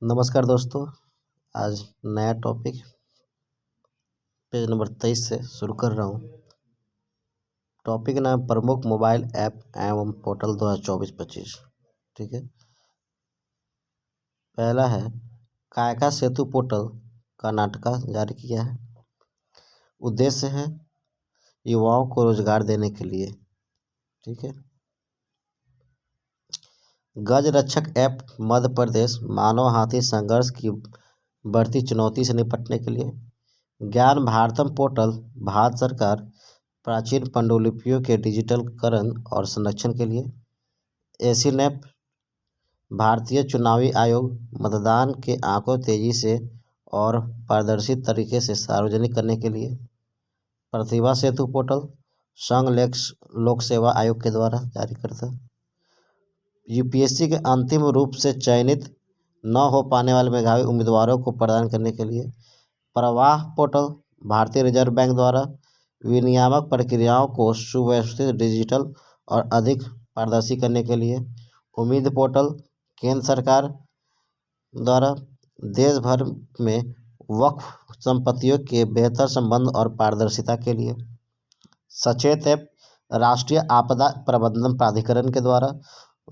नमस्कार दोस्तों। आज नया टॉपिक पेज नंबर 23 से शुरू कर रहा हूँ। टॉपिक नाम प्रमुख मोबाइल ऐप एवं पोर्टल 2024-25। ठीक है। पहला है कायका सेतु पोर्टल कर्नाटका जारी किया है। उद्देश्य है युवाओं को रोजगार देने के लिए। ठीक है। गज रक्षक ऐप मध्य प्रदेश मानव हाथी संघर्ष की बढ़ती चुनौती से निपटने के लिए। ज्ञान भारतम पोर्टल भारत सरकार प्राचीन पांडुलिपियों के डिजिटलकरण और संरक्षण के लिए। एसीनैप भारतीय चुनावी आयोग मतदान के आंकड़ों तेजी से और पारदर्शी तरीके से सार्वजनिक करने के लिए। प्रतिभा सेतु पोर्टल संघ लोक सेवा आयोग के द्वारा जारी करता है। यूपीएससी के अंतिम रूप से चयनित न हो पाने वाले मेधावी उम्मीदवारों को प्रदान करने के लिए। प्रवाह पोर्टल भारतीय रिजर्व बैंक द्वारा विनियामक प्रक्रियाओं को सुव्यवस्थित, डिजिटल और अधिक पारदर्शी करने के लिए। उम्मीद पोर्टल केंद्र सरकार द्वारा देश भर में वक्फ संपत्तियों के बेहतर संबंध और पारदर्शिता के लिए। सचेत ऐप राष्ट्रीय आपदा प्रबंधन प्राधिकरण के द्वारा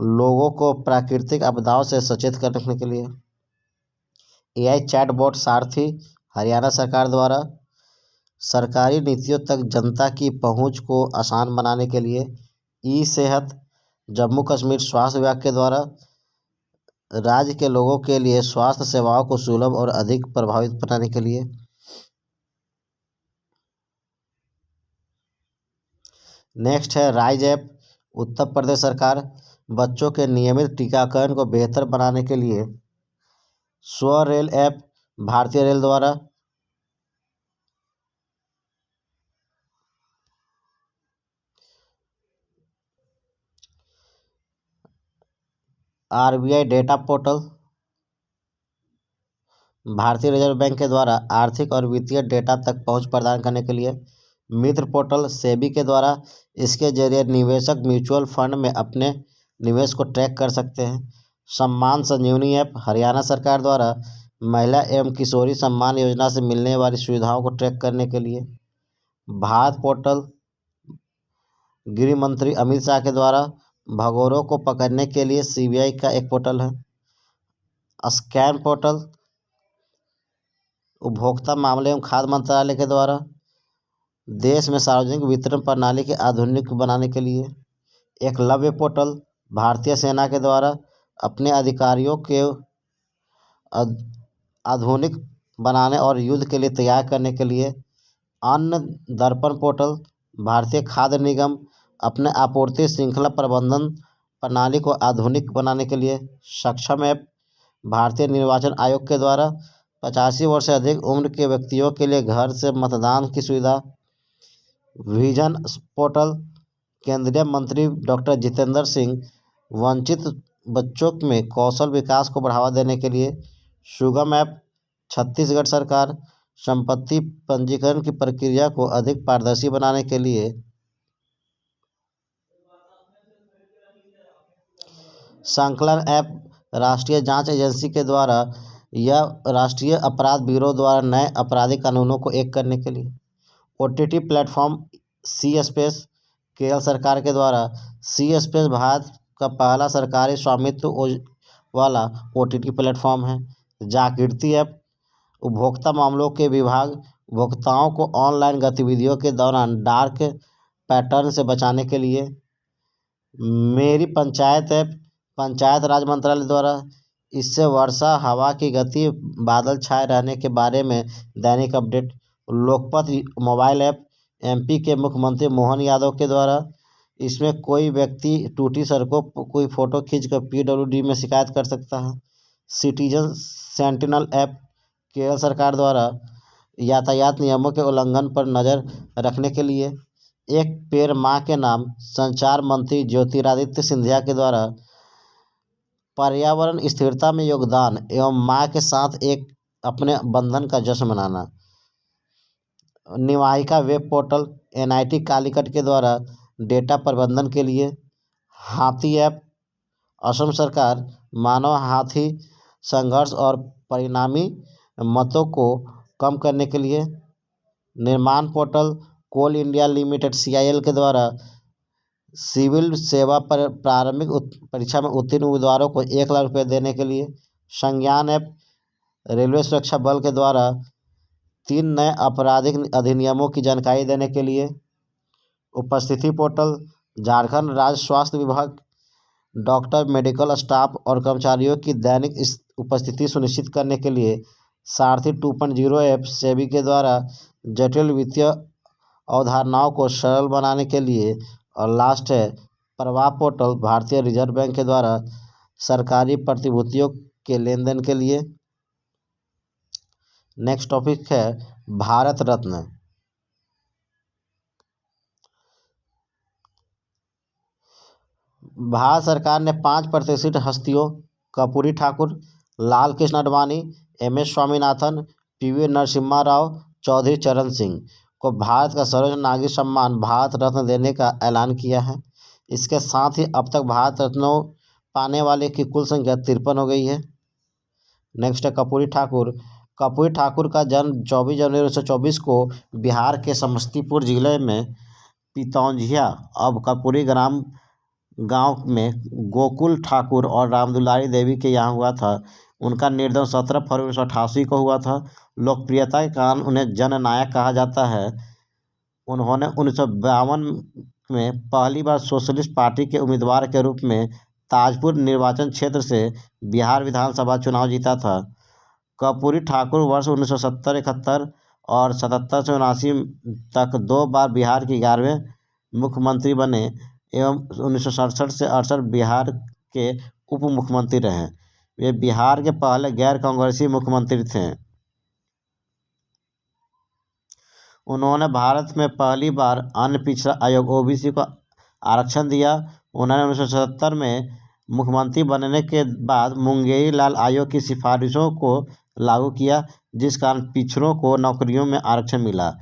लोगों को प्राकृतिक आपदाओं से सचेत करने के लिए। एआई चैटबॉट सारथी हरियाणा सरकार द्वारा सरकारी नीतियों तक जनता की पहुंच को आसान बनाने के लिए। ई सेहत जम्मू कश्मीर स्वास्थ्य विभाग के द्वारा राज्य के लोगों के लिए स्वास्थ्य सेवाओं को सुलभ और अधिक प्रभावित बनाने के लिए। नेक्स्ट है राइज ऐप उत्तर प्रदेश सरकार बच्चों के नियमित टीकाकरण को बेहतर बनाने के लिए। स्व रेल ऐप भारतीय रेल द्वारा आरबीआई डेटा पोर्टल भारतीय रिजर्व बैंक के द्वारा आर्थिक और वित्तीय डेटा तक पहुंच प्रदान करने के लिए। मित्र पोर्टल सेबी के द्वारा इसके जरिए निवेशक म्यूचुअल फंड में अपने निवेश को ट्रैक कर सकते हैं। सम्मान संजीवनी ऐप हरियाणा सरकार द्वारा महिला एवं किशोरी सम्मान योजना से मिलने वाली सुविधाओं को ट्रैक करने के लिए। भारत पोर्टल गृह मंत्री अमित शाह के द्वारा भगोड़ों को पकड़ने के लिए सीबीआई का एक पोर्टल है। स्कैन पोर्टल उपभोक्ता मामले एवं खाद्य मंत्रालय के द्वारा देश में सार्वजनिक वितरण प्रणाली के आधुनिक बनाने के लिए। एकलव्य पोर्टल भारतीय सेना के द्वारा अपने अधिकारियों के आधुनिक बनाने और युद्ध के लिए तैयार करने के लिए। अन्न दर्पण पोर्टल भारतीय खाद्य निगम अपने आपूर्ति श्रृंखला प्रबंधन प्रणाली को आधुनिक बनाने के लिए। सक्षम ऐप भारतीय निर्वाचन आयोग के द्वारा 85 वर्ष से अधिक उम्र के व्यक्तियों के लिए घर से मतदान की सुविधा। विजन पोर्टल केंद्रीय मंत्री डॉक्टर जितेंद्र सिंह वंचित बच्चों में कौशल विकास को बढ़ावा देने के लिए। सुगम ऐप छत्तीसगढ़ सरकार संपत्ति पंजीकरण की प्रक्रिया को अधिक पारदर्शी बनाने के लिए। संकलन ऐप राष्ट्रीय जांच एजेंसी के द्वारा या राष्ट्रीय अपराध ब्यूरो द्वारा नए आपराधिक कानूनों को एक करने के लिए। ओटीटी प्लेटफॉर्म सी स्पेस केरल सरकार के द्वारा सी स्पेस भारत का पहला सरकारी स्वामित्व वाला ओटीटी प्लेटफॉर्म है। जागृति ऐप उपभोक्ता मामलों के विभाग उपभोक्ताओं को ऑनलाइन गतिविधियों के दौरान डार्क पैटर्न से बचाने के लिए। मेरी पंचायत ऐप पंचायत राज मंत्रालय द्वारा इससे वर्षा, हवा की गति, बादल छाए रहने के बारे में दैनिक update. Lokmat mobile app MP के मुख्यमंत्री मोहन यादव के द्वारा इसमें कोई व्यक्ति टूटी सड़कों कोई फ़ोटो खींचकर पीडब्ल्यूडी में शिकायत कर सकता है। सिटीजन सेंटिनल ऐप केरल सरकार द्वारा यातायात नियमों के उल्लंघन पर नज़र रखने के लिए। एक पेड़ माँ के नाम संचार मंत्री ज्योतिरादित्य सिंधिया के द्वारा पर्यावरण स्थिरता में योगदान एवं माँ के साथ एक अपने बंधन का जश्न मनाना। निवाहिका वेब पोर्टल एनआईटी कालीकट के द्वारा डेटा प्रबंधन के लिए। हाथी ऐप असम सरकार मानव हाथी संघर्ष और परिणामी मतों को कम करने के लिए। निर्माण पोर्टल कोल इंडिया लिमिटेड (CIL) के द्वारा सिविल सेवा पर प्रारंभिक परीक्षा में उत्तीर्ण उम्मीदवारों को 1 लाख रुपये देने के लिए। संज्ञान ऐप रेलवे सुरक्षा बल के द्वारा 3 नए आपराधिक अधिनियमों की जानकारी देने के लिए। उपस्थिति पोर्टल झारखंड राज्य स्वास्थ्य विभाग डॉक्टर, मेडिकल स्टाफ और कर्मचारियों की दैनिक उपस्थिति सुनिश्चित करने के लिए। सारथी 2.0 ऐप सेबी के द्वारा जटिल वित्तीय अवधारणाओं को सरल बनाने के लिए। और लास्ट है प्रवाह पोर्टल भारतीय रिजर्व बैंक के द्वारा सरकारी प्रतिभूतियों के लेन देन के लिए। नेक्स्ट टॉपिक है भारत रत्न। भारत सरकार ने 5 प्रतिष्ठित हस्तियों कर्पूरी ठाकुर, लाल कृष्ण आडवाणी, MS स्वामीनाथन, PV नरसिम्हा राव, चौधरी चरण सिंह को भारत का सर्वोच्च नागरिक सम्मान भारत रत्न देने का ऐलान किया है। इसके साथ ही अब तक भारत रत्नों पाने वाले की कुल संख्या 53 हो गई है। नेक्स्ट है कर्पूरी ठाकुर। कर्पूरी ठाकुर का जन्म 24 जनवरी 1924 को बिहार के समस्तीपुर जिले में पितौंझिया अब कर्पूरी गांव में गोकुल ठाकुर और रामदुलारी देवी के यहाँ हुआ था। उनका निर्धन 17 फरवरी 1988 को हुआ था। लोकप्रियता के कारण उन्हें जननायक कहा जाता है। उन्होंने 1952 में पहली बार सोशलिस्ट पार्टी के उम्मीदवार के रूप में ताजपुर निर्वाचन क्षेत्र से बिहार विधानसभा चुनाव जीता था। कर्पूरी ठाकुर वर्ष 1970-71 और 77 से 79 तक 2 बार बिहार के 11वें मुख्यमंत्री बने एवं 1967 से 68 बिहार के उप मुख्यमंत्री रहे। वे बिहार के पहले गैर कांग्रेसी मुख्यमंत्री थे। उन्होंने भारत में पहली बार अन्य पिछड़ा आयोग OBC को आरक्षण दिया। उन्होंने 1977 में मुख्यमंत्री बनने के बाद मुंगेरी लाल आयोग की सिफारिशों को लागू किया, जिस कारण पिछड़ों को नौकरियों में आरक्षण मिला।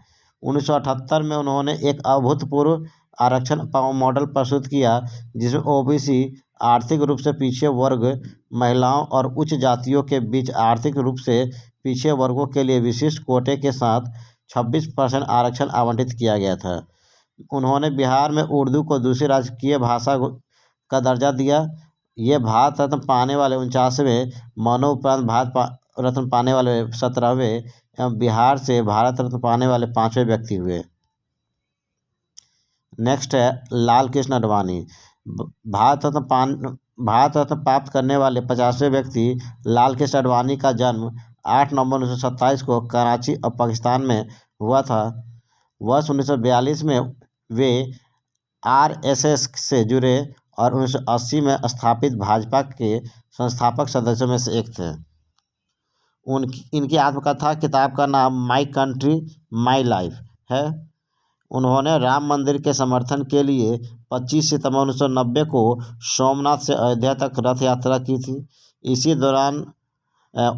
1978 में उन्होंने एक अभूतपूर्व आरक्षण मॉडल प्रस्तुत किया, जिसमें OBC, आर्थिक रूप से पिछड़े वर्ग, महिलाओं और उच्च जातियों के बीच आर्थिक रूप से पिछड़े वर्गों के लिए विशिष्ट कोटे के साथ 26% आरक्षण आवंटित किया गया था। उन्होंने बिहार में उर्दू को दूसरी राजकीय भाषा का दर्जा दिया। ये भारत रत्न पाने वाले 49वें, मरणोपरांत भारत रत्न पाने वाले 17वें एवं बिहार से भारत रत्न पाने वाले 5वें व्यक्ति हुए। नेक्स्ट है लाल कृष्ण आडवाणी। भारत रत्न प्राप्त करने वाले 50वें व्यक्ति लाल कृष्ण आडवाणी का जन्म 8 नवंबर 1927 को कराची और पाकिस्तान में हुआ था। वर्ष 1942 में वे RSS से जुड़े और 1980 में स्थापित भाजपा के संस्थापक सदस्यों में से एक थे। इनकी आत्मकथा किताब का नाम माई कंट्री माई लाइफ है। उन्होंने राम मंदिर के समर्थन के लिए 25 सितंबर 1990 को सोमनाथ से अयोध्या तक रथ यात्रा की थी। इसी दौरान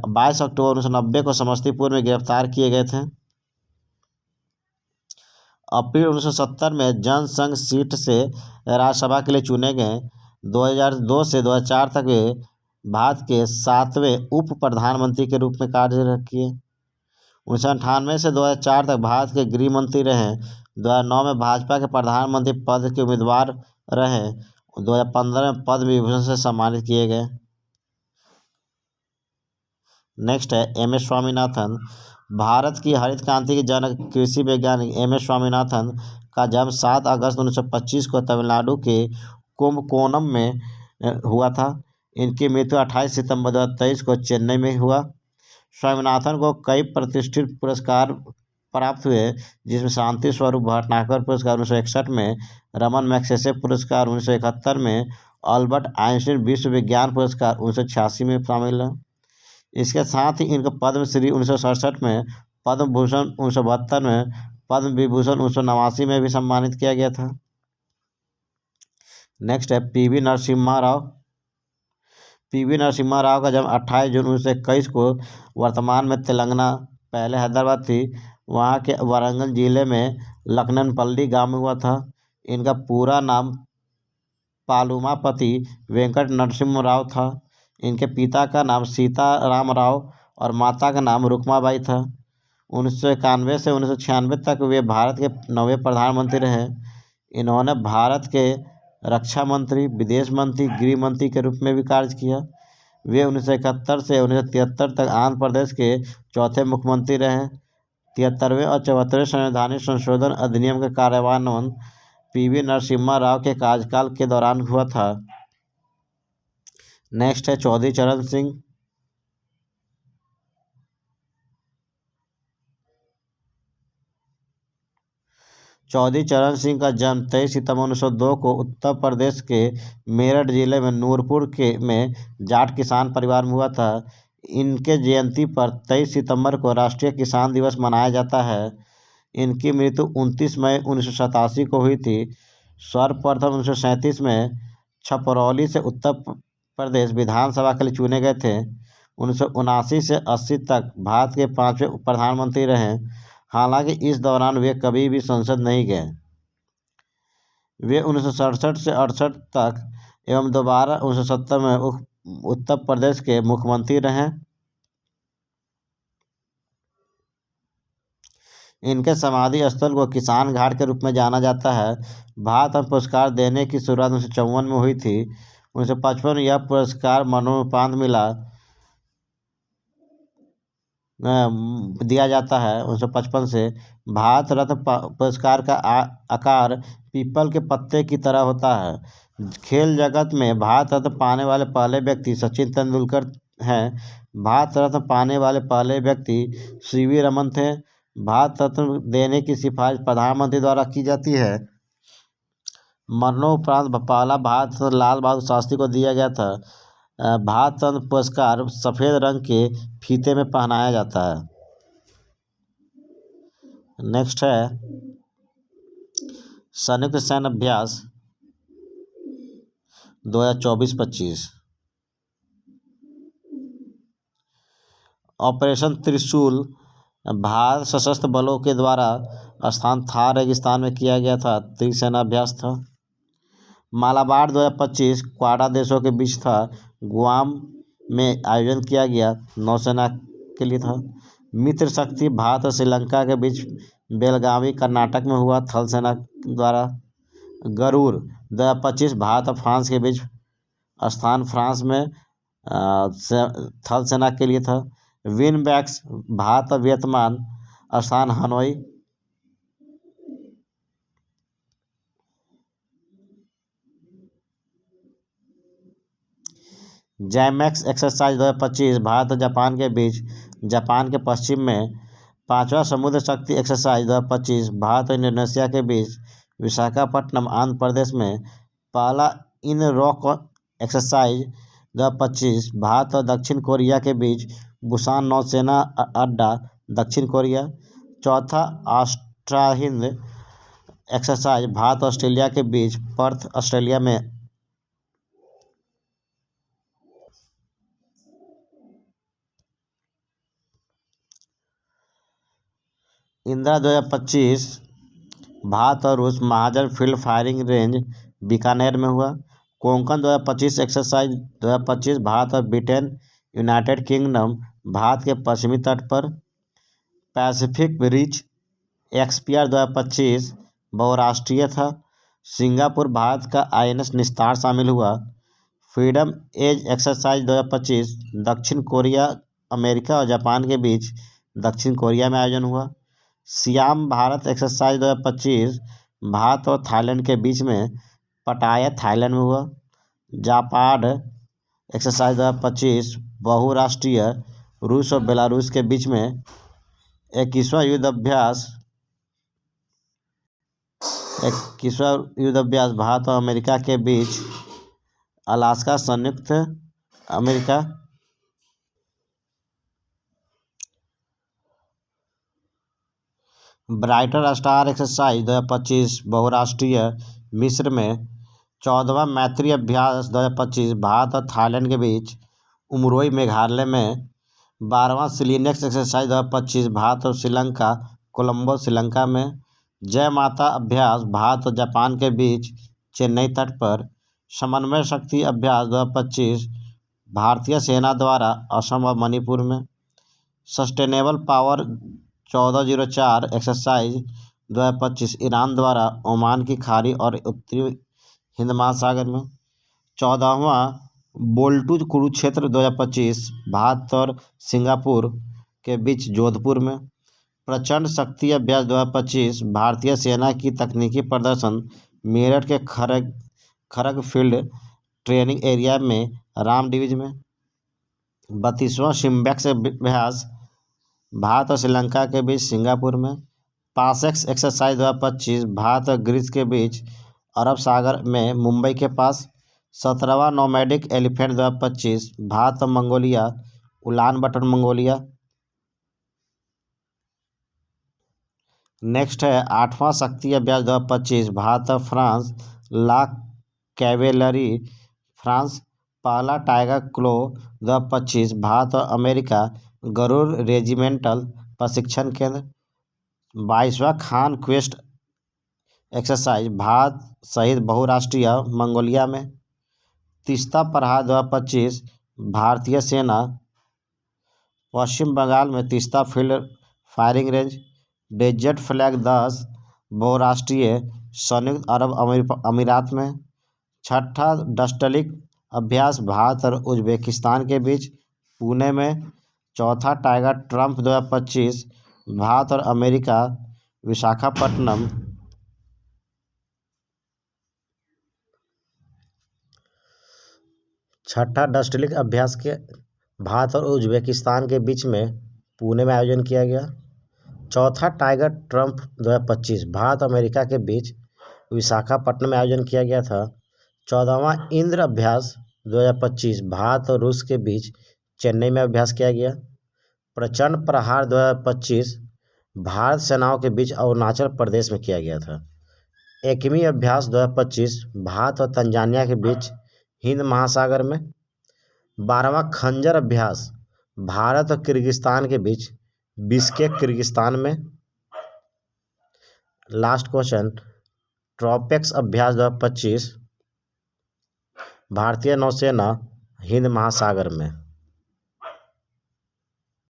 22 अक्टूबर 1990 को समस्तीपुर में गिरफ्तार किए गए थे। अप्रैल 1970 में जनसंघ सीट से राज्यसभा के लिए चुने गए। 2002 से 2004 तक वे भारत के 7वें उप प्रधानमंत्री के रूप में कार्य किए। 1998 से 2004 तक भारत के गृह मंत्री रहे। 2009 में भाजपा के प्रधानमंत्री पद के उम्मीदवार रहे। 2015 में पद्म विभूषण से सम्मानित किए गए। नेक्स्ट है MS स्वामीनाथन। भारत की हरित क्रांति के जनक कृषि वैज्ञानिक MS स्वामीनाथन का जन्म 7 अगस्त 1925 को तमिलनाडु के कुंभकोणम में हुआ था। इनकी मृत्यु 28 सितंबर 2023 को चेन्नई में हुआ। स्वामीनाथन को कई प्रतिष्ठित पुरस्कार प्राप्त हुए, जिसमें शांति स्वरूप भटनागर पुरस्कार 1961 में, रमन मैग्सेसे पुरस्कार 1971 में, अल्बर्ट आइंस्टीन विश्व विज्ञान पुरस्कार 1986 में शामिल है। इसके साथ ही इनको पद्मश्री 1967 में, पद्म भूषण 1972 में, पद्म विभूषण 1989 में भी सम्मानित किया गया था। नेक्स्ट है PV नरसिम्हा राव। PV नरसिम्हा राव का जन्म 28 जून 1921 को वर्तमान में तेलंगाना, पहले हैदराबाद थी, वहाँ के वारंगल जिले में लखनपल्ली गांव में हुआ था। इनका पूरा नाम पालुमापति वेंकट नरसिम्हा राव था। इनके पिता का नाम सीताराम राव और माता का नाम रुक्माबाई था। 1991 से 1996 तक वे भारत के 9वें प्रधानमंत्री रहे। इन्होंने भारत के रक्षा मंत्री, विदेश मंत्री, गृह मंत्री के रूप में भी कार्य किया। वे 1971 से 1973 तक आंध्र प्रदेश के चौथे मुख्यमंत्री रहे। 73वें और 74वें संवैधानिक संशोधन अधिनियम का कार्यान्वयन पीवी नरसिम्हा राव के कार्यकाल के दौरान हुआ था। नेक्स्ट है चौधरी चरण सिंह। चौधरी चरण सिंह का जन्म 23 सितंबर 1902 को उत्तर प्रदेश के मेरठ जिले में नूरपुर में जाट किसान परिवार में हुआ था। इनके जयंती पर 23 सितंबर को राष्ट्रीय किसान दिवस मनाया जाता है। इनकी मृत्यु 29 मई 1987 को हुई थी। सर्वप्रथम 1937 में छपरौली से उत्तर प्रदेश विधानसभा के लिए चुने गए थे। 1979 से 80 तक भारत के 5वें प्रधानमंत्री रहे। हालांकि इस दौरान वे कभी भी संसद नहीं गए। वे 1967 से 68 तक एवं दोबारा 1970 में उत्तर प्रदेश के मुख्यमंत्री रहे। इनके समाधि स्थल को किसान घाट के रूप में जाना जाता है। भारत रत्न पुरस्कार देने की शुरुआत 1954 में हुई थी। 1955 में यह पुरस्कार मरणोपरांत दिया जाता है। 1955 से भारत रत्न पुरस्कार का आकार पीपल के पत्ते की तरह होता है। खेल जगत में भारत रत्न पाने वाले पहले व्यक्ति सचिन तेंदुलकर हैं। भारत रत्न पाने वाले पहले व्यक्ति सीवी रमन थे। भारत रत्न देने की सिफारिश प्रधानमंत्री द्वारा की जाती है। मरणोपरांत पहला भारत रत्न लाल बहादुर शास्त्री को दिया गया था। भारत रत्न पुरस्कार सफ़ेद रंग के फीते में पहनाया जाता है। नेक्स्ट है संयुक्त सैन्य अभ्यास 2024-25। ऑपरेशन त्रिशूल भारत सशस्त्र बलों के द्वारा स्थान थार रेगिस्तान में किया गया था। त्रिसेना अभ्यास था। मालाबार 2025 क्वाडा देशों के बीच था। गुआम में आयोजन किया गया, नौसेना के लिए था। मित्र शक्ति भारत और श्रीलंका के बीच बेलगावी कर्नाटक में हुआ, थल सेना द्वारा। गरुड़ 2025 भारत और फ्रांस के बीच स्थान फ्रांस में थल सेना के लिए था। विनबैक्स भारत और वियतनाम, स्थान हनोई। जैमैक्स एक्सरसाइज 2025 भारत और जापान के बीच जापान के पश्चिम में। 5वां समुद्र शक्ति एक्सरसाइज 2025 भारत और इंडोनेशिया के बीच विशाखापट्टनम, आंध्र प्रदेश में। पहला इन रॉक एक्सरसाइज 2025 भारत और दक्षिण कोरिया के बीच बुसान नौसेना अड्डा, दक्षिण कोरिया। चौथा ऑस्ट्रा हिंद एक्सरसाइज भारत और ऑस्ट्रेलिया के बीच पर्थ, ऑस्ट्रेलिया में। इंदिरा 2025 भारत और रूस महाजन फील्ड फायरिंग रेंज बीकानेर में हुआ। कोंकण 2025 एक्सरसाइज 2025 भारत और ब्रिटेन, यूनाइटेड किंगडम, भारत के पश्चिमी तट पर। पैसिफिक रिच एक्सपीआर 2025 बहुराष्ट्रीय था। सिंगापुर भारत का INS निस्तार शामिल हुआ। फ्रीडम एज एक्सरसाइज 2025 दक्षिण कोरिया, अमेरिका और जापान के बीच दक्षिण कोरिया में आयोजन हुआ। सियाम भारत एक्सरसाइज 2025 भारत और थाईलैंड के बीच में पटाया, थाईलैंड में हुआ। जापाड एक्सरसाइज 2025 बहुराष्ट्रीय, रूस और बेलारूस के बीच में। 21वां युद्ध अभ्यास भारत और अमेरिका के बीच अलास्का, संयुक्त अमेरिका। ब्राइटर स्टार एक्सरसाइज 2025 बहुराष्ट्रीय, मिस्र में। 14वां मैत्री अभ्यास 2025 भारत और थाईलैंड के बीच उमरोई, मेघालय में। 12वां सिलिनेक्स एक्सरसाइज 2025 भारत और श्रीलंका, कोलंबो, श्रीलंका में। जय माता अभ्यास भारत और जापान के बीच चेन्नई तट पर। समन्वय शक्ति अभ्यास 2025 भारतीय सेना द्वारा असम और मणिपुर में। सस्टेनेबल पावर 1404 एक्सरसाइज 2025 ईरान द्वारा ओमान की खाड़ी और उत्तरी हिंद महासागर में। 14वां बोल्टू कुरुक्षेत्र 2025 भारत और सिंगापुर के बीच जोधपुर में। प्रचंड शक्ति अभ्यास 2025 भारतीय सेना की तकनीकी प्रदर्शन मेरठ के खड़ग फील्ड ट्रेनिंग एरिया में राम डिवीज में। 32वां सिम्बैक्स अभ्यास भारत और श्रीलंका के बीच सिंगापुर में। पासेक्स एक्सरसाइज 2025 भारत और ग्रीस के बीच अरब सागर में मुंबई के पास। 17वां नोमैडिक एलिफेंट 2025 भारत और Mongolia Ulan butter Mongolia. Next है 8वां शक्ति अभ्यास 2025 भारत और फ्रांस ला कैवेलरी फ्रांस। पहला टाइगर क्लो 2025 भारत और अमेरिका गरुड़ रेजिमेंटल प्रशिक्षण केंद्र। 22वां खान क्वेस्ट एक्सरसाइज भारत सहित बहुराष्ट्रीय मंगोलिया में। तीस्ता प्रहार 2025 भारतीय सेना पश्चिम बंगाल में Teesta field firing range. Desert flag 10 बहुराष्ट्रीय संयुक्त अरब अमीरात में। छठा डस्टलिक अभ्यास भारत और उज्बेकिस्तान के बीच पुणे में। चौथा टाइगर ट्रम्प 2025 भारत और अमेरिका विशाखापट्टनम। छठा डस्टलिक अभ्यास के भारत और उज्बेकिस्तान के बीच में पुणे में आयोजन किया गया। चौथा टाइगर ट्रम्प 2025 भारत अमेरिका के बीच विशाखापट्टनम में आयोजन किया गया था। 14वां इंद्र अभ्यास 2025 भारत और रूस के बीच चेन्नई में अभ्यास किया गया। प्रचंड प्रहार 2025 भारत सेनाओं के बीच अरुणाचल प्रदेश में किया गया था। एकमी अभ्यास 2025 भारत और तंजानिया के बीच हिंद महासागर में। 12वां खंजर अभ्यास भारत और किर्गिस्तान के बीच बिश्केक किर्गिस्तान में। लास्ट क्वेश्चन ट्रोपेक्स अभ्यास 2025 भारतीय नौसेना हिंद महासागर में।